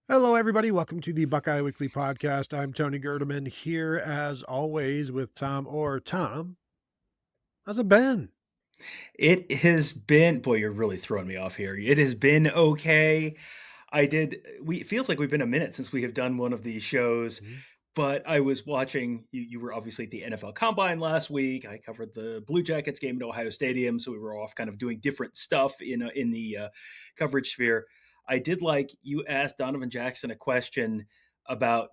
Hello, everybody. Welcome to the Buckeye Weekly Podcast. I'm Tony Gerdeman here, as always, with Tom Orr. Tom, how's it been? It has been, boy, you're really throwing me off here. It has been okay. It feels like we've been a minute since we have done one of these shows, Mhm. but I was watching, you were obviously at the NFL Combine last week. I covered the Blue Jackets game at Ohio Stadium, so we were off kind of doing different stuff in the coverage sphere. I did like you asked Donovan Jackson a question about,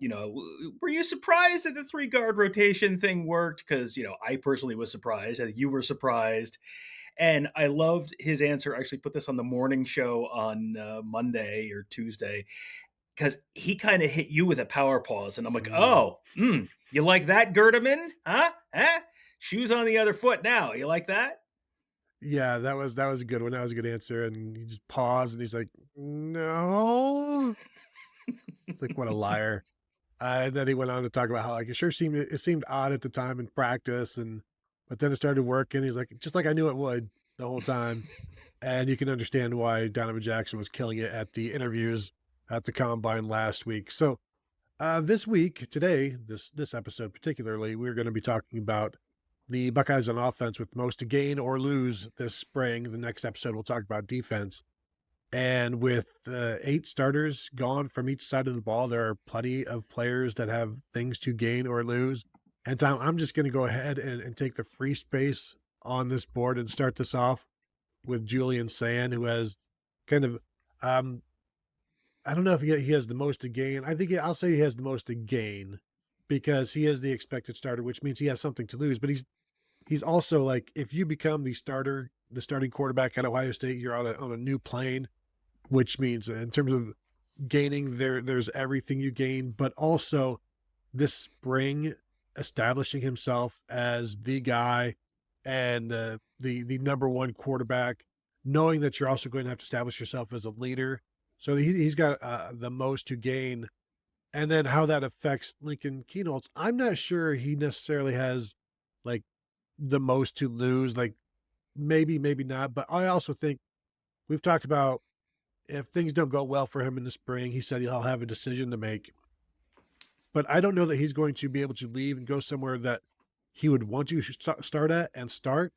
were you surprised that the three guard rotation thing worked? Because, I personally was surprised. I think you were surprised. And I loved his answer. I actually put this on the morning show on Monday or Tuesday because he kind of hit you with a power pause. And I'm like, Mm. oh, you like that, Gerdeman? Huh? Huh? Shoes on the other foot now. You like that? Yeah, that was a good one. That was a good answer. And he just paused and he's like, "No." It's like, what a liar. And then he went on to talk about how like it seemed odd at the time in practice, but then it started working. He's like, just like I knew it would the whole time. And you can understand why Donovan Jackson was killing it at the interviews at the combine last week. So this week, today, this episode particularly, we're going to be talking about the Buckeyes on offense with most to gain or lose this spring. The next episode, we'll talk about defense. And with 8 starters gone from each side of the ball, there are plenty of players that have things to gain or lose. And Tom, I'm just going to go ahead and take the free space on this board and start this off with Julian Sayin, who has kind of um, I don't know if he has the most to gain. I'll say he has the most to gain because he is the expected starter, which means he has something to lose. But he's also like, if you become the starting quarterback at Ohio State, you're on a new plane, which means in terms of gaining there's everything you gain, but also this spring establishing himself as the guy and the number one quarterback, knowing that you're also going to have to establish yourself as a leader. So he's got the most to gain. And then how that affects Lincoln Kienholz, I'm not sure he necessarily has like the most to lose. Like maybe not. But I also think we've talked about if things don't go well for him in the spring, he said he'll have a decision to make. But I don't know that he's going to be able to leave and go somewhere that he would want to start at and start.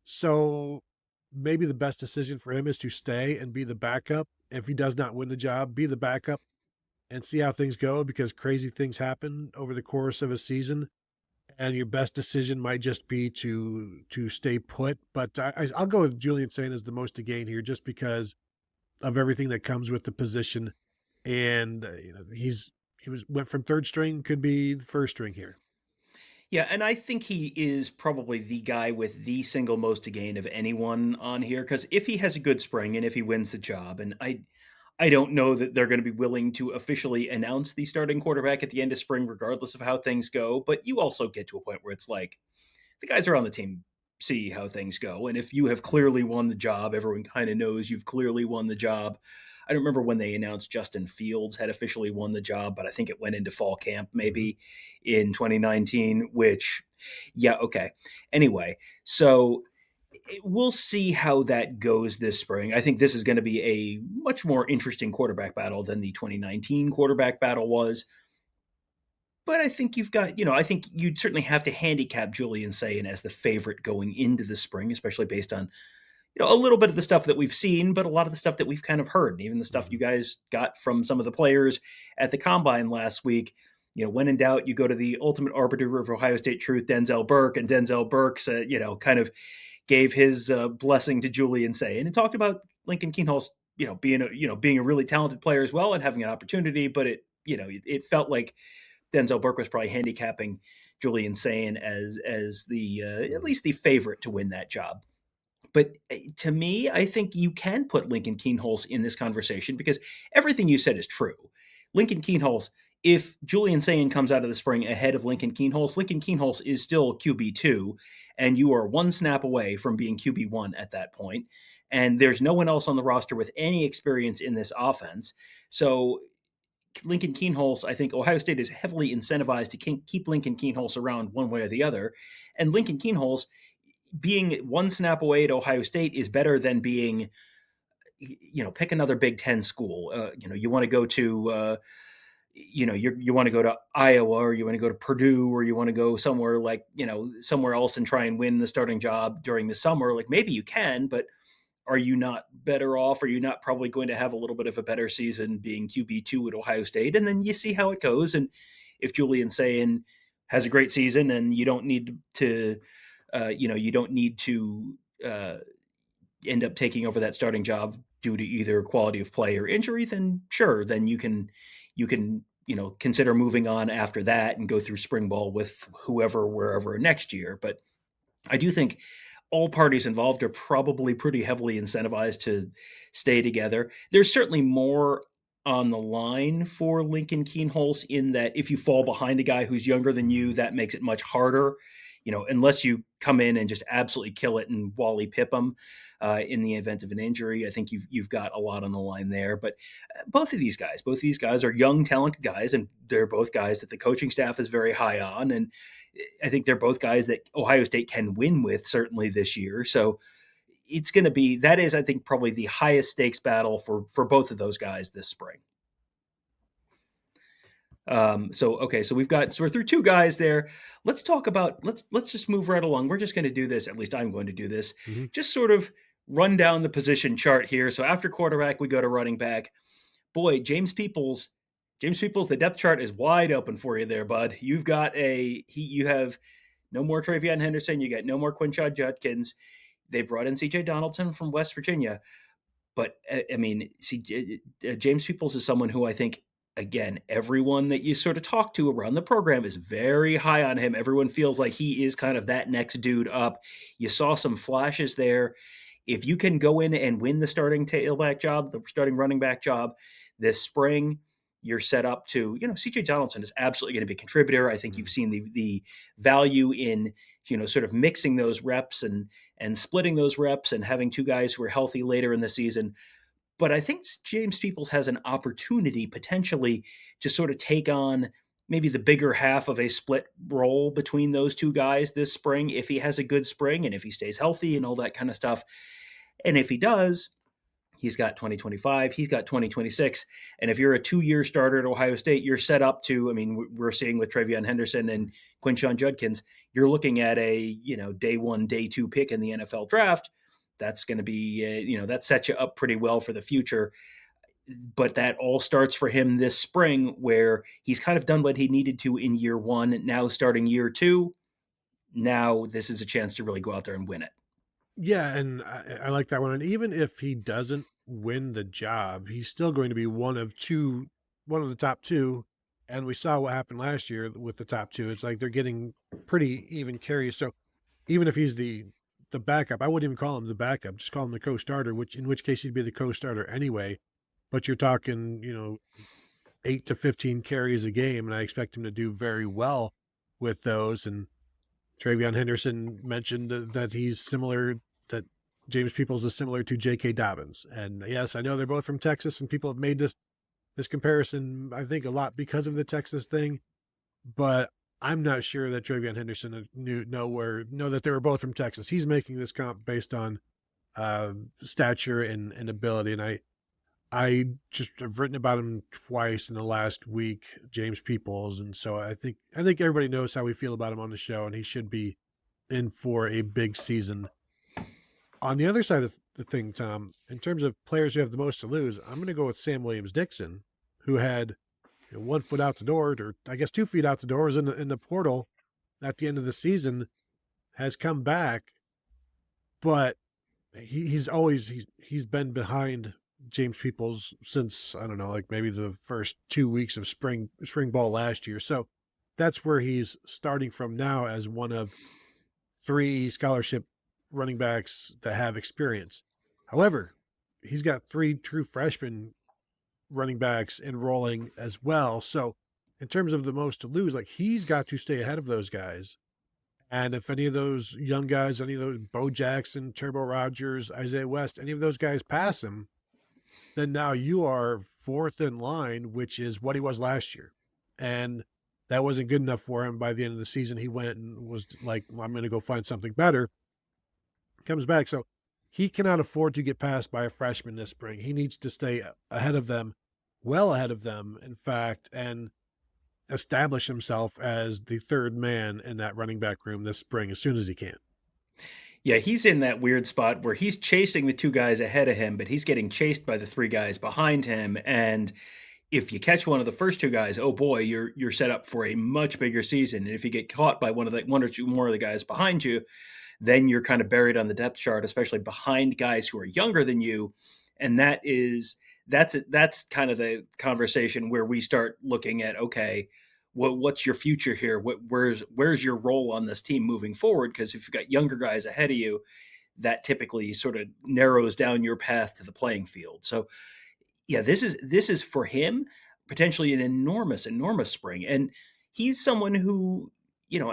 So maybe the best decision for him is to stay and be the backup. If he does not win the job, be the backup and see how things go because crazy things happen over the course of a season. And your best decision might just be to stay put. But I'll go with Julian Sayin as the most to gain here, just because of everything that comes with the position. And went from third string, could be first string here. Yeah, and I think he is probably the guy with the single most to gain of anyone on here because if he has a good spring and if he wins the job, and I don't know that they're going to be willing to officially announce the starting quarterback at the end of spring, regardless of how things go. But you also get to a point where it's like the guys are on the team, see how things go. And if you have clearly won the job, everyone kind of knows you've clearly won the job. I don't remember when they announced Justin Fields had officially won the job, but I think it went into fall camp Mm-hmm. maybe in 2019, which, yeah, okay. Anyway, so we'll see how that goes this spring. I think this is going to be a much more interesting quarterback battle than the 2019 quarterback battle was. But I think I think you'd certainly have to handicap Julian Sayin as the favorite going into the spring, especially based on, a little bit of the stuff that we've seen, but a lot of the stuff that we've kind of heard, and even the stuff Mm-hmm. you guys got from some of the players at the combine last week. When in doubt, you go to the ultimate arbiter of Ohio State truth, Denzel Burke, and Denzel Burke said, kind of gave his blessing to Julian Sayin and talked about Lincoln Kienholz, being a really talented player as well and having an opportunity, but it felt like Denzel Burke was probably handicapping Julian Sayin as the at Mm-hmm. least the favorite to win that job. But to me, I think you can put Lincoln Kienholz in this conversation because everything you said is true. Lincoln Kienholz, if Julian Sayin comes out of the spring ahead of Lincoln Kienholz is still QB2, and you are one snap away from being QB1 at that point. And there's no one else on the roster with any experience in this offense. So Lincoln Kienholz, I think Ohio State is heavily incentivized to keep Lincoln Kienholz around one way or the other. And Lincoln Kienholz being one snap away at Ohio State is better than being pick another Big Ten school. You want to go to, you want to go to Iowa, or you want to go to Purdue, or you want to go somewhere like, somewhere else and try and win the starting job during the summer. Like, maybe you can, but are you not better off? Are you not probably going to have a little bit of a better season being QB2 at Ohio State? And then you see how it goes. And if Julian Sayin has a great season and you don't need to, end up taking over that starting job due to either quality of play or injury, then sure, then you can consider moving on after that and go through spring ball with whoever, wherever next year. But I do think all parties involved are probably pretty heavily incentivized to stay together. There's certainly more on the line for Lincoln Kienholz in that if you fall behind a guy who's younger than you, that makes it much harder. Unless you come in and just absolutely kill it and Wally Pip them in the event of an injury, I think you've got a lot on the line there. But both of these guys are young, talented guys, and they're both guys that the coaching staff is very high on. And I think they're both guys that Ohio State can win with certainly this year. So it's going to be, that is, I think, probably the highest stakes battle for both of those guys this spring. So we're through two guys there. Let's talk about, let's just move right along. We're just going to do this. At least I'm going to do this. Mm-hmm. Just sort of run down the position chart here. So after quarterback, we go to running back. Boy, James Peoples, the depth chart is wide open for you there, bud. You've got you have no more Travion Henderson. You got no more Quinshon Judkins. They brought in CJ Donaldson from West Virginia. But I mean, James Peoples is someone who I think, again, everyone that you sort of talk to around the program is very high on him. Everyone feels like he is kind of that next dude up. You saw some flashes there. If you can go in and win the starting tailback job, the starting running back job this spring, you're set up to, CJ Donaldson is absolutely going to be a contributor. I think you've seen the value in, sort of mixing those reps and splitting those reps and having two guys who are healthy later in the season. But I think James Peoples has an opportunity potentially to sort of take on maybe the bigger half of a split role between those two guys this spring, if he has a good spring and if he stays healthy and all that kind of stuff. And if he does, he's got 2025, he's got 2026. And if you're a 2-year starter at Ohio State, you're set up to, I mean, we're seeing with Travion Henderson and Quinshon Judkins, you're looking at a, day 1, day 2 pick in the NFL draft. That's going to be, that sets you up pretty well for the future. But that all starts for him this spring, where he's kind of done what he needed to in year 1. Now starting year 2, now this is a chance to really go out there and win it. Yeah, and I like that one. And even if he doesn't win the job, he's still going to be one of the top 2. And we saw what happened last year with the top 2. It's like they're getting pretty even carries. So even if he's the backup, I wouldn't even call him the backup, just call him the co-starter, in which case he'd be the co-starter anyway. But you're talking, 8 to 15 carries a game, and I expect him to do very well with those. And Travion Henderson mentioned that that James Peoples is similar to J.K. Dobbins. And yes, I know they're both from Texas, and people have made this comparison, I think, a lot because of the Texas thing. But I'm not sure that Travion Henderson know that they were both from Texas. He's making this comp based on stature and ability. And I just have written about him twice in the last week, James Peoples. And so I think everybody knows how we feel about him on the show, and he should be in for a big season. On the other side of the thing, Tom, in terms of players who have the most to lose, I'm going to go with Sam Williams-Dixon, who had 1 foot out the door, or I guess 2 feet out the door, was in the portal at the end of the season, has come back, but he's been behind James Peoples since, I don't know, like maybe the first 2 weeks of spring ball last year. So that's where he's starting from now as one of 3 scholarship running backs that have experience. However, he's got 3 true freshmen running backs enrolling as well. So in terms of the most to lose, like, he's got to stay ahead of those guys. And if any of those young guys, any of those Bo Jackson, Turbo Rodgers, Isaiah West, any of those guys pass him, then now you are 4th in line, which is what he was last year. And that wasn't good enough for him. By the end of the season, he went and was like, well, I'm going to go find something better. Comes back. So he cannot afford to get passed by a freshman this spring. He needs to stay ahead of them, well ahead of them, in fact, and establish himself as the third man in that running back room this spring as soon as he can. Yeah, he's in that weird spot where he's chasing the 2 guys ahead of him, but he's getting chased by the 3 guys behind him. And if you catch one of the first 2 guys, oh boy, you're set up for a much bigger season. And if you get caught by one or two more of the guys behind you, then you're kind of buried on the depth chart, especially behind guys who are younger than you. And that's kind of the conversation where we start looking at, okay, what's your future here? Where's your role on this team moving forward? Because if you've got younger guys ahead of you, that typically sort of narrows down your path to the playing field. So yeah, this is for him potentially an enormous spring. And he's someone who,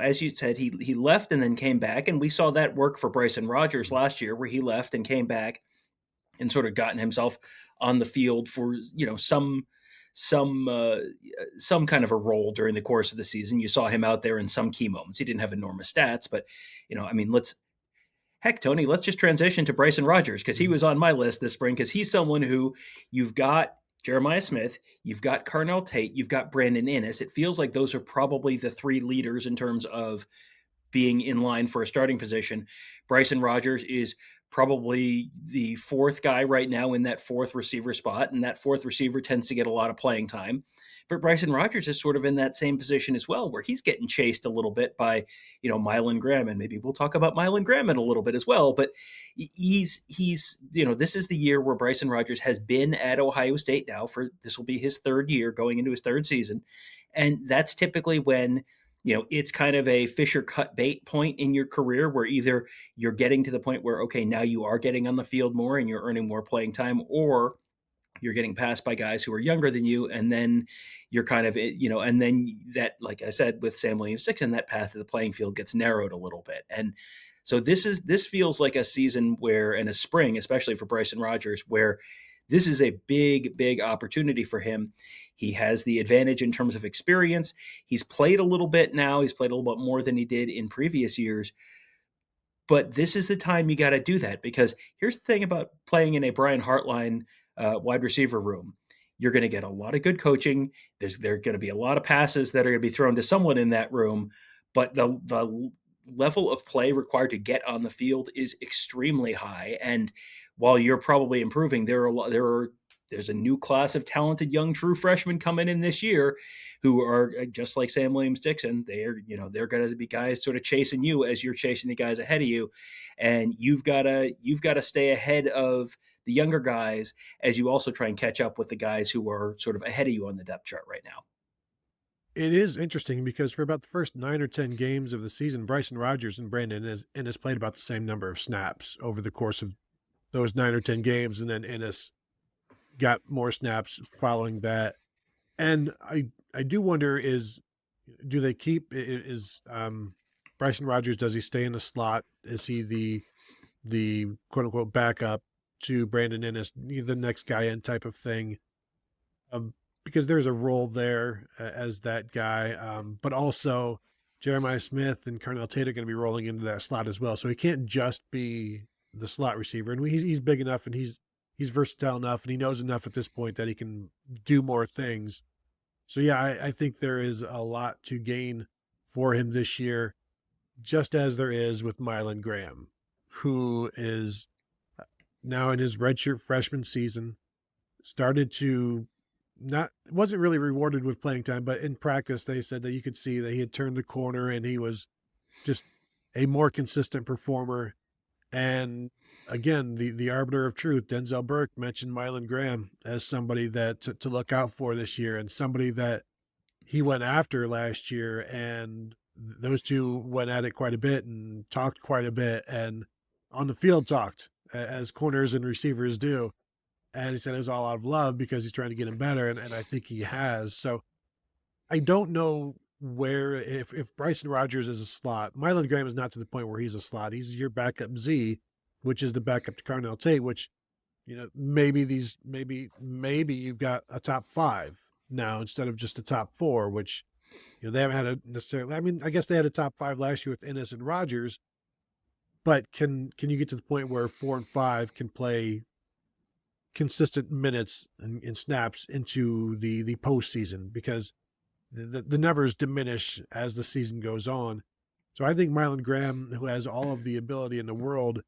as you said, he left and then came back, and we saw that work for Bryson Rodgers last year, where he left and came back and sort of gotten himself on the field for some kind of a role during the course of the season. You saw him out there in some key moments. He didn't have enormous stats, but Tony, let's just transition to Bryson Rodgers, because he was on my list this spring, because he's someone who you've got Jeremiah Smith, you've got Carnell Tate, you've got Brandon Inniss. It feels like those are probably the 3 leaders in terms of being in line for a starting position. Bryson Rodgers is probably the 4th guy right now in that 4th receiver spot, and that 4th receiver tends to get a lot of playing time. But Bryson Rodgers is sort of in that same position as well, where he's getting chased a little bit by, Mylan Graham, and maybe we'll talk about Mylan Graham in a little bit as well. But he's this is the year where Bryson Rodgers has been at Ohio State now this will be his 3rd year, going into his 3rd season. And that's typically when, it's kind of a fish or cut bait point in your career, where either you're getting to the point where, okay, now you are getting on the field more and you're earning more playing time, or you're getting passed by guys who are younger than you. And then you're kind of, and then that, like I said, with Sam Williams-Dixon, that path to the playing field gets narrowed a little bit. And so this feels like a season where, and a spring, especially for Bryson Rodgers, where this is a big opportunity for him. He has the advantage in terms of experience. He's played a little bit now. He's played a little bit more than he did in previous years. But this is the time you got to do that, because here's the thing about playing in a Brian Hartline wide receiver room. You're going to get a lot of good coaching. There are going to be a lot of passes that are going to be thrown to someone in that room, but the level of play required to get on the field is extremely high. And while you're probably improving, there's a new class of talented young true freshmen coming in this year who are just like Sam Williams-Dixon. They're going to be guys sort of chasing you as you're chasing the guys ahead of you. And you've got to stay ahead of the younger guys as you also try and catch up with the guys who are sort of ahead of you on the depth chart right now. It is interesting because for about the first 9 or 10 games of the season, Bryson Rodgers and Brandon Inniss played about the same number of snaps over the course of those 9 or 10 games. And then Inniss got more snaps following that. And I do wonder do they keep, Bryson Rodgers, does he stay in the slot? Is he the quote unquote backup to Brandon Inniss, the next guy in type of thing? Because there's a role there as that guy. But also Jeremiah Smith and Carnell Tate are going to be rolling into that slot as well. So he can't just be the slot receiver. And he's big enough and he's versatile enough and he knows enough at this point that he can do more things. So yeah, I think there is a lot to gain for him this year, just as there is with Mylan Graham, who is now in his redshirt freshman season, started to wasn't really rewarded with playing time, but in practice, they said that you could see that he had turned the corner and he was just a more consistent performer. And again, the arbiter of truth, Denzel Burke, mentioned Mylan Graham as somebody that to look out for this year, and somebody that he went after last year. And those two went at it quite a bit and talked quite a bit, and on the field talked as corners and receivers do. And he said it was all out of love because he's trying to get him better. And I think he has. So I don't know where, if Bryson Rodgers is a slot, Mylan Graham is not to the point where he's a slot. He's your backup Z, which is the backup to Carnell Tate, which, maybe you've got a top 5 now instead of just a top 4, which, they haven't had I guess they had a top 5 last year with Inniss and Rodgers, But can you get to the point where 4 and 5 can play consistent minutes and snaps into the postseason, because the numbers diminish as the season goes on. So I think Mylan Graham, who has all of the ability in the world,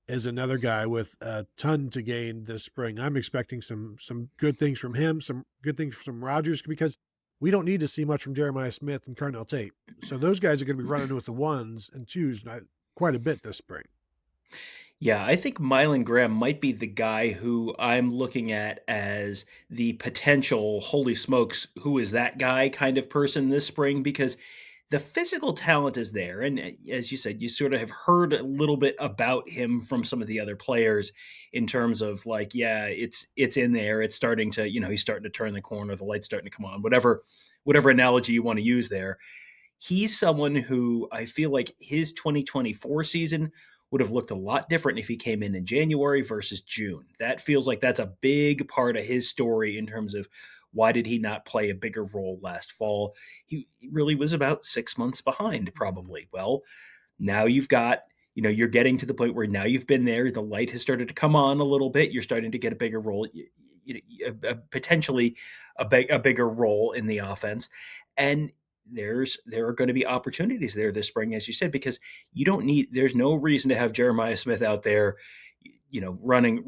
is another guy with a ton to gain this spring. I'm expecting some good things from him, some good things from Rodgers, because we don't need to see much from Jeremiah Smith and Carnell Tate. So those guys are going to be running with the 1s and 2s quite a bit this spring. Yeah, I think Mylan Graham might be the guy who I'm looking at as the potential, holy smokes, who is that guy kind of person this spring, because the physical talent is there. And as you said, you sort of have heard a little bit about him from some of the other players in terms of like, yeah, it's in there. It's starting to, he's starting to turn the corner. The light's starting to come on, whatever analogy you want to use there. He's someone who I feel like his 2024 season would have looked a lot different if he came in January versus June. That feels like that's a big part of his story in terms of why did he not play a bigger role last fall? He really was about 6 months behind, probably. Well, now you've got, you're getting to the point where now you've been there. The light has started to come on a little bit. You're starting to get a bigger role, potentially a bigger role in the offense. And there are going to be opportunities there this spring, as you said, because there's no reason to have Jeremiah Smith out there, running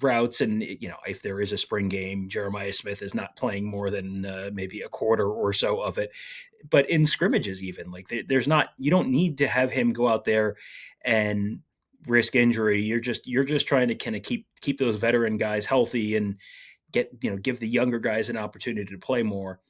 routes. And, if there is a spring game, Jeremiah Smith is not playing more than maybe a quarter or so of it. But in scrimmages, even like you don't need to have him go out there and risk injury. You're just trying to kind of keep those veteran guys healthy and give the younger guys an opportunity to play more.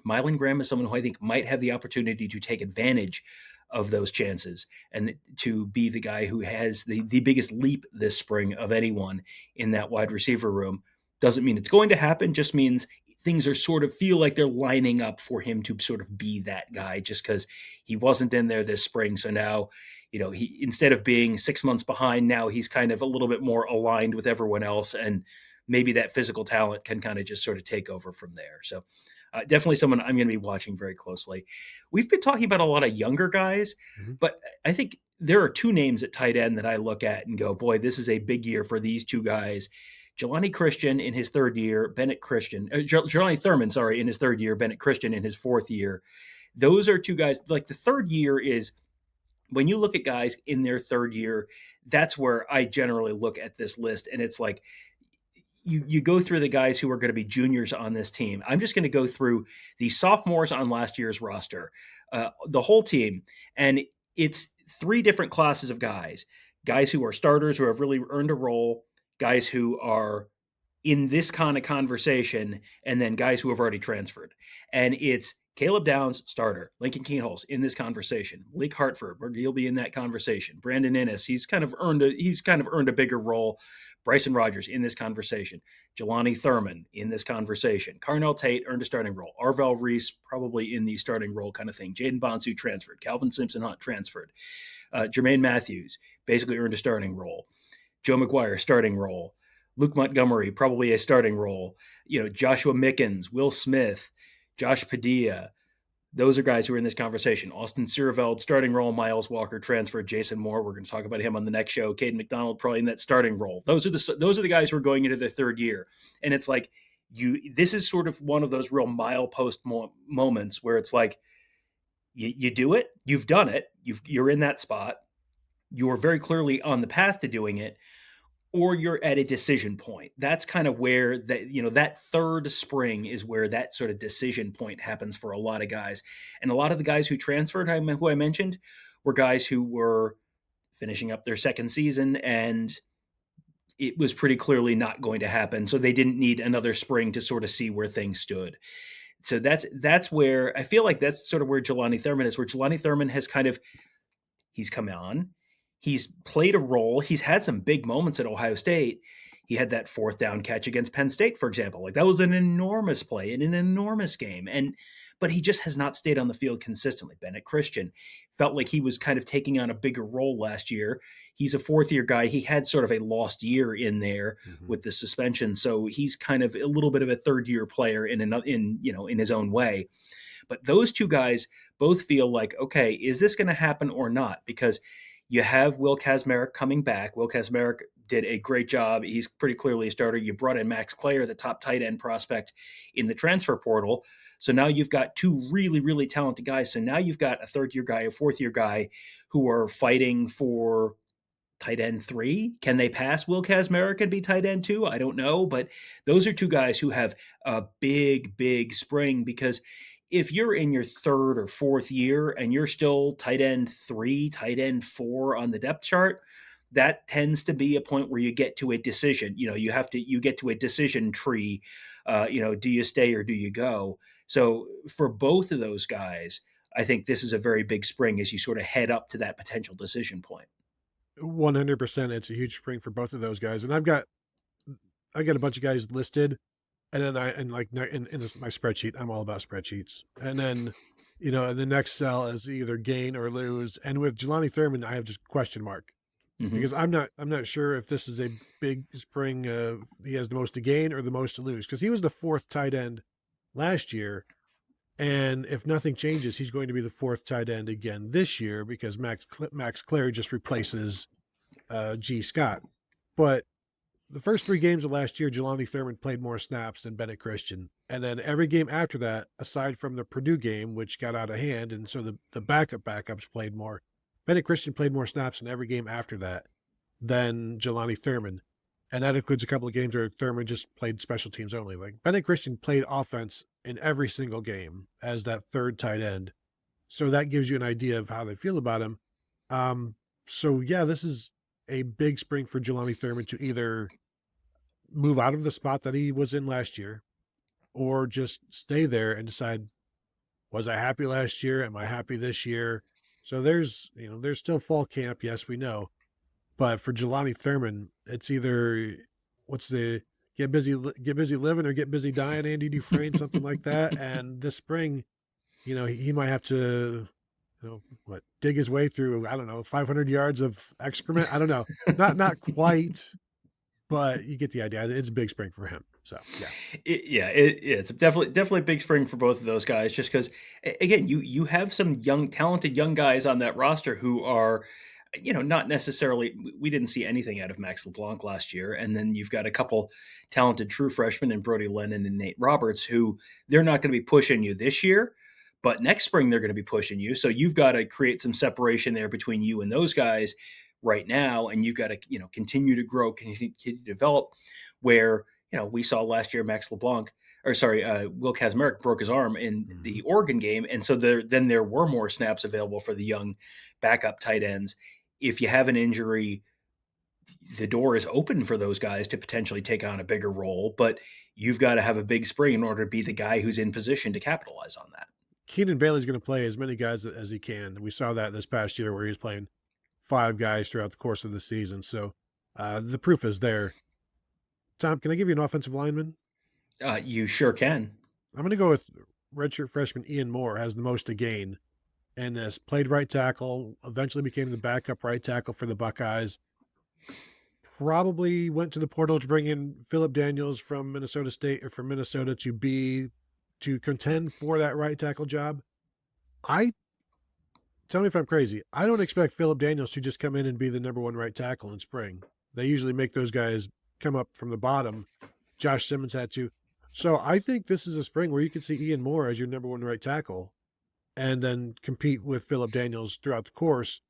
Mylan Graham is someone who I think might have the opportunity to take advantage of those chances and to be the guy who has the biggest leap this spring of anyone in that wide receiver room. Doesn't mean it's going to happen, just means things are sort of feel like they're lining up for him to sort of be that guy, just because he wasn't in there this spring. So now, he, instead of being 6 months behind, now he's kind of a little bit more aligned with everyone else. And maybe that physical talent can kind of just sort of take over from there. So definitely someone I'm going to be watching very closely. We've been talking about a lot of younger guys, but I think there are 2 names at tight end that I look at and go, boy, this is a big year for these 2 guys. Jelani Christian in his 3rd year, Jelani Thurman, in his 3rd year, Bennett Christian in his 4th year. Those are 2 guys, like the 3rd year is, when you look at guys in their 3rd year, that's where I generally look at this list. And it's like, you go through the guys who are going to be juniors on this team. I'm just going to go through the sophomores on last year's roster, the whole team. And it's 3 different classes of guys who are starters, who have really earned a role, guys who are in this kind of conversation, and then guys who have already transferred. And it's Caleb Downs, starter. Lincoln Kienholz in this conversation. Malik Hartford, he'll be in that conversation. Brandon Innes, he's kind of earned a bigger role. Bryson Rodgers in this conversation. Jelani Thurman in this conversation. Carnell Tate earned a starting role. Arvell Reese probably in the starting role kind of thing. Jaden Bonsu transferred. Calvin Simpson-Hunt transferred. Jermaine Matthews basically earned a starting role. Joe McGuire, starting role. Luke Montgomery, probably a starting role. Joshua Mickens, Will Smith, Josh Padilla. Those are guys who are in this conversation. Austin Sierveld, starting role. Miles Walker transferred. Jason Moore, we're going to talk about him on the next show. Caden McDonald probably in that starting role. Those are the guys who are going into their 3rd year. And it's like, this is sort of one of those real milepost moments where it's like, you do it, you've done it, you're in that spot, you're very clearly on the path to doing it, or you're at a decision point. That's kind of where that 3rd spring is where that sort of decision point happens for a lot of guys. And a lot of the guys who transferred, who I mentioned, were guys who were finishing up their 2nd season, and it was pretty clearly not going to happen. So they didn't need another spring to sort of see where things stood. So that's where I feel like that's sort of where Jelani Thurman is, where Jelani Thurman has he's come on. He's played a role. He's had some big moments at Ohio State. He had that 4th down catch against Penn State, for example. Like, that was an enormous play in an enormous game. But he just has not stayed on the field consistently. Bennett Christian felt like he was kind of taking on a bigger role last year. He's a 4th-year guy. He had sort of a lost year in there with the suspension. So he's kind of a little bit of a 3rd-year player in his own way. But those 2 guys both feel like, okay, is this going to happen or not? Because You have Will Kazmarek coming back. Will Kazmarek did a great job. He's pretty clearly a starter. You brought in Max Clare, the top tight end prospect in the transfer portal. So now you've got two really, really talented guys. So now you've got a third-year guy, a fourth-year guy who are fighting for tight end 3. Can they pass Will Kazmarek and be tight end 2? I don't know, but those are two guys who have a big, big spring, because if you're in your third or fourth year and you're still tight end 3, tight end 4 on the depth chart, that tends to be a point where you get to a decision. You get to a decision tree. Do you stay or do you go? So for both of those guys, I think this is a very big spring as you sort of head up to that potential decision point. 100%. It's a huge spring for both of those guys. And I got a bunch of guys listed, and then in my spreadsheet, I'm all about spreadsheets. And then, in the next cell is either gain or lose. And with Jelani Thurman, I have just question mark, because I'm not sure if this is a big spring. He has the most to gain or the most to lose, because he was the 4th tight end last year. And if nothing changes, he's going to be the 4th tight end again this year, because Max Clare just replaces G. Scott. But the first 3 games of last year, Jelani Thurman played more snaps than Bennett Christian. And then every game after that, aside from the Purdue game, which got out of hand, and so the backups played more, Bennett Christian played more snaps in every game after that than Jelani Thurman. And that includes a couple of games where Thurman just played special teams only. Like, Bennett Christian played offense in every single game as that 3rd tight end. So that gives you an idea of how they feel about him. So yeah, this is a big spring for Jelani Thurman to either move out of the spot that he was in last year, or just stay there and decide, was I happy last year? Am I happy this year? So there's still fall camp. Yes, we know. But for Jelani Thurman, it's either get busy living or get busy dying, Andy Dufresne, something like that. And this spring, he might have to, dig his way through, 500 yards of excrement. I don't know. Not quite, but you get the idea. It's a big spring for him. So, yeah. It's definitely a big spring for both of those guys, just because, again, you have some talented young guys on that roster who are, not necessarily, we didn't see anything out of Max LeBlanc last year. And then you've got a couple talented true freshmen in Brody Lennon and Nate Roberts, who they're not going to be pushing you this year, but next spring they're going to be pushing you. So you've got to create some separation there between you and those guys right now. And you've got to, continue to grow, continue to develop, where, we saw last year Will Kazmarek broke his arm in the Oregon game. And so there were more snaps available for the young backup tight ends. If you have an injury, the door is open for those guys to potentially take on a bigger role, but you've got to have a big spring in order to be the guy who's in position to capitalize on that. Keenan Bailey's going to play as many guys as he can. We saw that this past year where he was playing 5 guys throughout the course of the season. So the proof is there. Tom, can I give you an offensive lineman? You sure can. I'm going to go with redshirt freshman Ian Moore, has the most to gain in this. Played right tackle, eventually became the backup right tackle for the Buckeyes. Probably went to the portal to bring in Phillip Daniels from Minnesota State, or from Minnesota, to contend for that right tackle job. Tell me if I'm crazy. I don't expect Phillip Daniels to just come in and be the number 1 right tackle in spring. They usually make those guys come up from the bottom. Josh Simmons had to. So I think this is a spring where you could see Ian Moore as your number 1 right tackle, and then compete with Phillip Daniels throughout the course.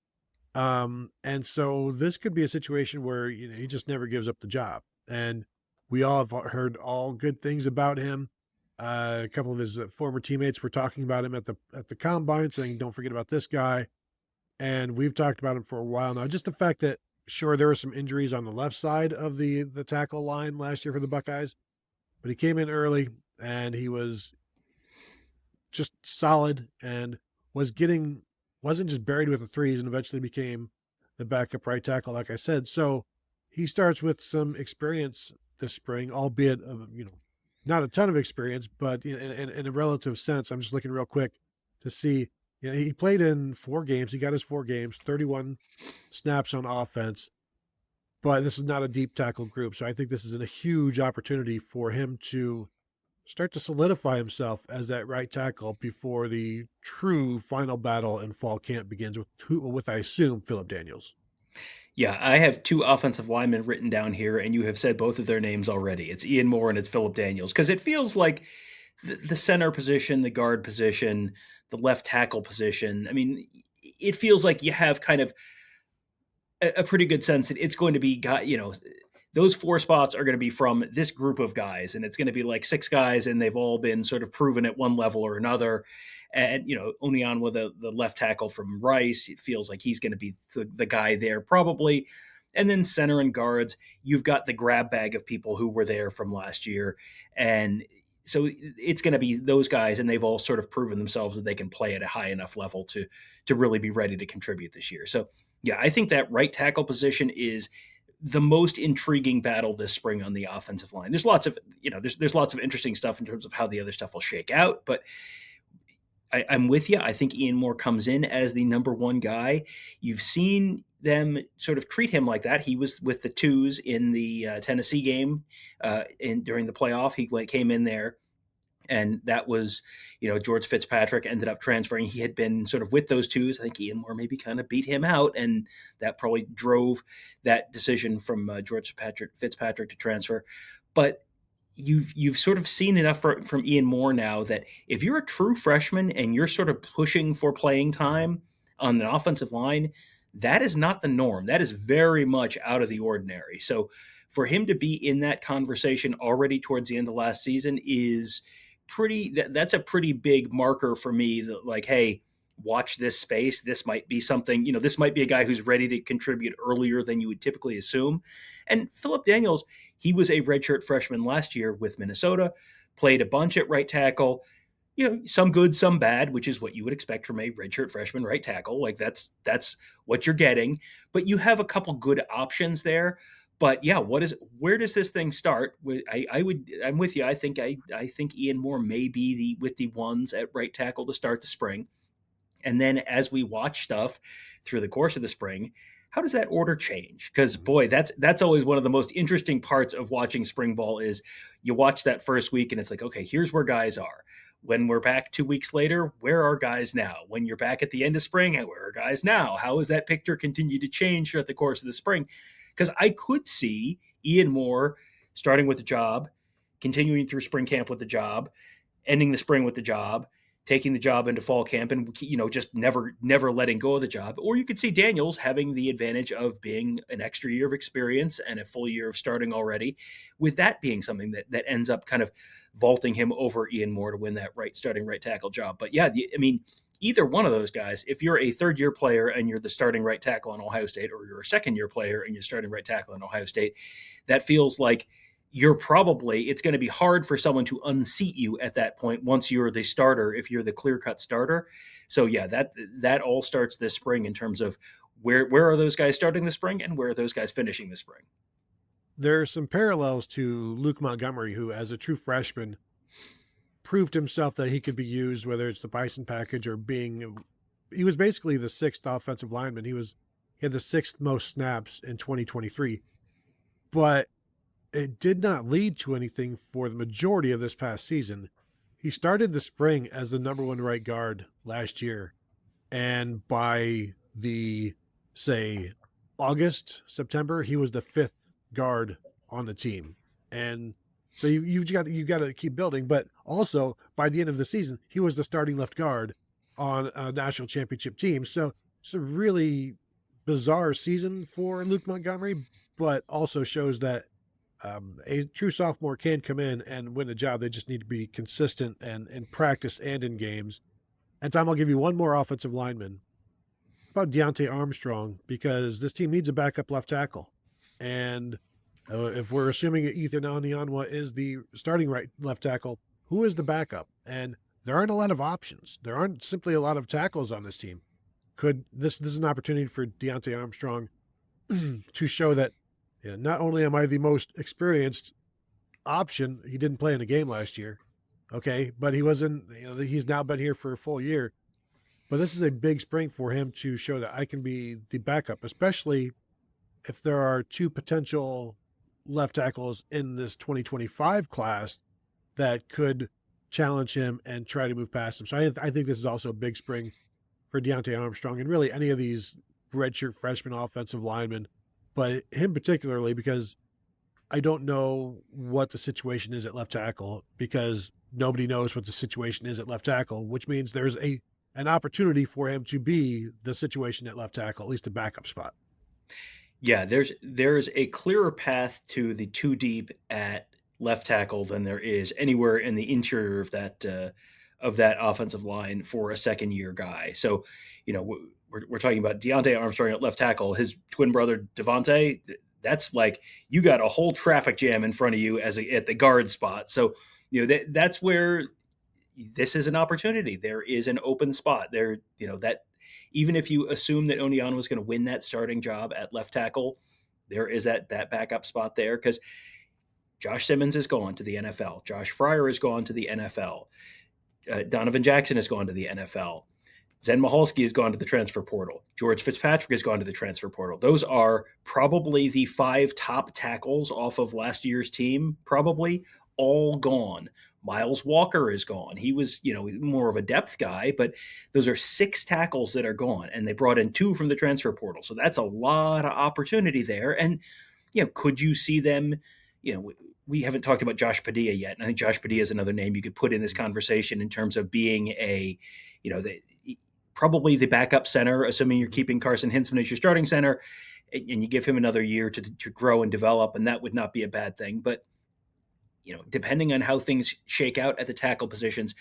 And so this could be a situation where, he just never gives up the job. And we all have heard all good things about him. A couple of his former teammates were talking about him at the combine, saying, don't forget about this guy. And we've talked about him for a while now. Just the fact that, sure, there were some injuries on the left side of the tackle line last year for the Buckeyes, but he came in early and he was just solid and wasn't just buried with the threes, and eventually became the backup right tackle, like I said. So he starts with some experience this spring, albeit not a ton of experience, but in a relative sense. I'm just looking real quick to see. He played in 4 games. He got his 4 games, 31 snaps on offense, but this is not a deep tackle group. So I think this is a huge opportunity for him to start to solidify himself as that right tackle before the true final battle in fall camp begins with I assume, Philip Daniels. Yeah, I have two offensive linemen written down here, and you have said both of their names already. It's Ian Moore and it's Philip Daniels, because it feels like the center position, the guard position, the left tackle position. I mean, it feels like you have kind of a pretty good sense that it's going to be, those four spots are going to be from this group of guys, and it's going to be like six guys, and they've all been sort of proven at one level or another. And, only on with the left tackle from Rice, it feels like he's going to be the guy there probably. And then center and guards, you've got the grab bag of people who were there from last year. And so it's going to be those guys, and they've all sort of proven themselves that they can play at a high enough level to really be ready to contribute this year. So, yeah, I think that right tackle position is the most intriguing battle this spring on the offensive line. There's lots of, there's lots of interesting stuff in terms of how the other stuff will shake out, but I'm with you. I think Ian Moore comes in as the number one guy. You've seen them sort of treat him like that. He was with the twos in the Tennessee game during the playoff. He came in there, and that was, George Fitzpatrick ended up transferring. He had been sort of with those twos. I think Ian Moore maybe kind of beat him out, and that probably drove that decision from George Fitzpatrick to transfer. But you've sort of seen enough from Ian Moore now that if you're a true freshman and you're sort of pushing for playing time on an offensive line, that is not the norm. That is very much out of the ordinary. So for him to be in that conversation already towards the end of last season is that's a pretty big marker for me that, like, hey, watch this space. This might be something, this might be a guy who's ready to contribute earlier than you would typically assume. And Philip Daniels, he was a redshirt freshman last year with Minnesota, played a bunch at right tackle, some good, some bad, which is what you would expect from a redshirt freshman right tackle. Like that's what you're getting, but you have a couple good options there. But yeah, where does this thing start? I'm with you. I think Ian Moore may be with the ones at right tackle to start the spring. And then as we watch stuff through the course of the spring, how does that order change? Because boy, that's always one of the most interesting parts of watching spring ball is you watch that first week and it's like, okay, here's where guys are. When we're back 2 weeks later, where are guys now? When you're back at the end of spring, where are guys now? How has that picture continued to change throughout the course of the spring? Because I could see Ian Moore starting with the job, continuing through spring camp with the job, ending the spring with the job, taking the job into fall camp and, just never letting go of the job. Or you could see Daniels having the advantage of being an extra year of experience and a full year of starting already, with that being something that ends up kind of vaulting him over Ian Moore to win that starting right tackle job. But yeah, either one of those guys, if you're a third-year player and you're the starting right tackle on Ohio State, or you're a second-year player and you're starting right tackle on Ohio State, that feels like it's going to be hard for someone to unseat you at that point once you're the starter, if you're the clear-cut starter. So yeah, that all starts this spring in terms of where are those guys starting the spring and where are those guys finishing the spring. There are some parallels to Luke Montgomery, who as a true freshman proved himself that he could be used, whether it's the Bryson package or he was basically the sixth offensive lineman. He had the sixth most snaps in 2023, but it did not lead to anything for the majority of this past season. He started the spring as the number one right guard last year. And by August, September, he was the fifth guard on the team. And so you've got to keep building. But also by the end of the season, he was the starting left guard on a national championship team. So it's a really bizarre season for Luke Montgomery, but also shows that a true sophomore can come in and win a job. They just need to be consistent and in practice and in games. And Tom, I'll give you one more offensive lineman. About Deontay Armstrong, because this team needs a backup left tackle. And if we're assuming Ethan Anianwa is the starting left tackle, who is the backup? And there aren't a lot of options. There aren't simply a lot of tackles on this team. This is an opportunity for Deontay Armstrong to show that not only am I the most experienced option, he didn't play in a game last year, okay, but he's now been here for a full year. But this is a big spring for him to show that I can be the backup, especially if there are two potential left tackles in this 2025 class that could challenge him and try to move past him. So I think this is also a big spring for Deontay Armstrong and really any of these redshirt freshman offensive linemen, but him particularly because I don't know what the situation is at left tackle because nobody knows what the situation is at left tackle, which means there's an opportunity for him to be the situation at left tackle, at least a backup spot. Yeah, there's a clearer path to the two deep at left tackle than there is anywhere in the interior of that offensive line for a second year guy. So, we're talking about Deontay Armstrong at left tackle, his twin brother Devontae. That's like you got a whole traffic jam in front of you at the guard spot. So, that's where this is an opportunity. There is an open spot there. That even if you assume that Oniana was going to win that starting job at left tackle, there is that backup spot there because Josh Simmons is gone to the NFL. Josh Fryer is gone to the NFL. Donovan Jackson has gone to the NFL. Zen Mahalski has gone to the transfer portal. George Fitzpatrick has gone to the transfer portal. Those are probably the 5 top tackles off of last year's team, probably all gone. Miles Walker is gone. He was, more of a depth guy, but those are 6 tackles that are gone, and they brought in 2 from the transfer portal. So that's a lot of opportunity there. And, could you see them, we haven't talked about Josh Padilla yet. And I think Josh Padilla is another name you could put in this conversation in terms of being probably the backup center, assuming you're keeping Carson Hintzman as your starting center, and you give him another year to grow and develop, and that would not be a bad thing. But, depending on how things shake out at the tackle positions,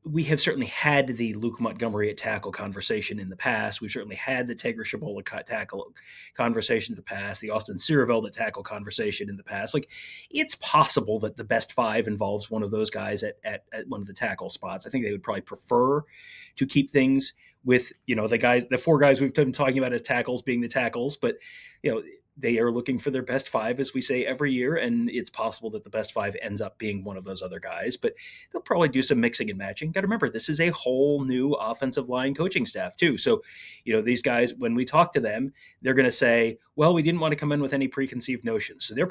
we have certainly had the Luke Montgomery at tackle conversation in the past. We've certainly had the Tegra Shabola tackle conversation in the past, the Austin Searveld at tackle conversation in the past. Like, it's possible that the best 5 involves one of those guys at one of the tackle spots. I think they would probably prefer to keep things with, the 4 guys we've been talking about as tackles being the tackles, but, they are looking for their best 5, as we say every year, and it's possible that the best 5 ends up being one of those other guys, but they'll probably do some mixing and matching. Got to remember, this is a whole new offensive line coaching staff too. So, these guys, when we talk to them, they're going to say, well, we didn't want to come in with any preconceived notions. So we're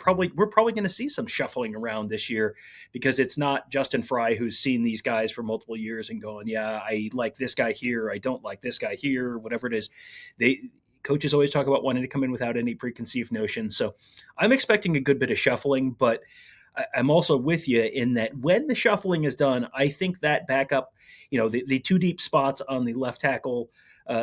probably going to see some shuffling around this year because it's not Justin Fry who's seen these guys for multiple years and going, yeah, I like this guy here, I don't like this guy here, whatever it is. Coaches always talk about wanting to come in without any preconceived notions. So I'm expecting a good bit of shuffling, but I'm also with you in that when the shuffling is done, I think that backup, the 2 deep spots on the left tackle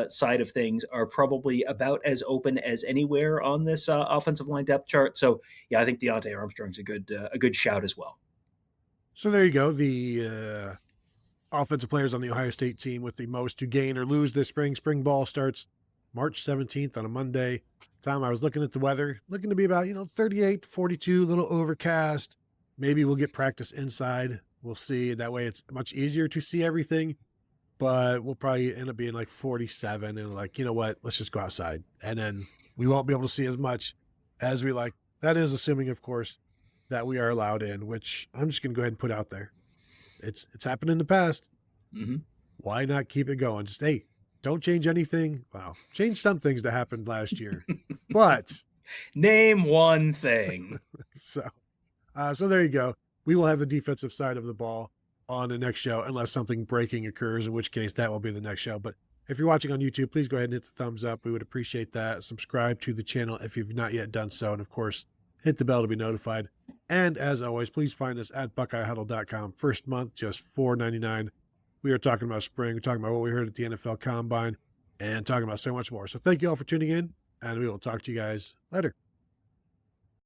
side of things are probably about as open as anywhere on this offensive line depth chart. So yeah, I think Deontay Armstrong's a good shout as well. So there you go. The offensive players on the Ohio State team with the most to gain or lose this spring. Spring ball starts March 17th on a Monday. Tom, I was looking at the weather, looking to be about, 38, 42, a little overcast. Maybe we'll get practice inside. We'll see. That way it's much easier to see everything, but we'll probably end up being like 47 and like, let's just go outside. And then we won't be able to see as much as we like. That is assuming, of course, that we are allowed in, which I'm just going to go ahead and put out there. It's happened in the past. Mm-hmm. Why not keep it going? Just, hey, don't change anything. Well, change some things that happened last year, but name one thing. So there you go. We will have the defensive side of the ball on the next show, unless something breaking occurs, in which case that will be the next show. But if you're watching on YouTube, please go ahead and hit the thumbs up. We would appreciate that. Subscribe to the channel if you've not yet done so. And of course, hit the bell to be notified. And as always, please find us at BuckeyeHuddle.com. First month, just $4.99. We are talking about spring. We're talking about what we heard at the NFL Combine and talking about so much more. So thank you all for tuning in, and we will talk to you guys later.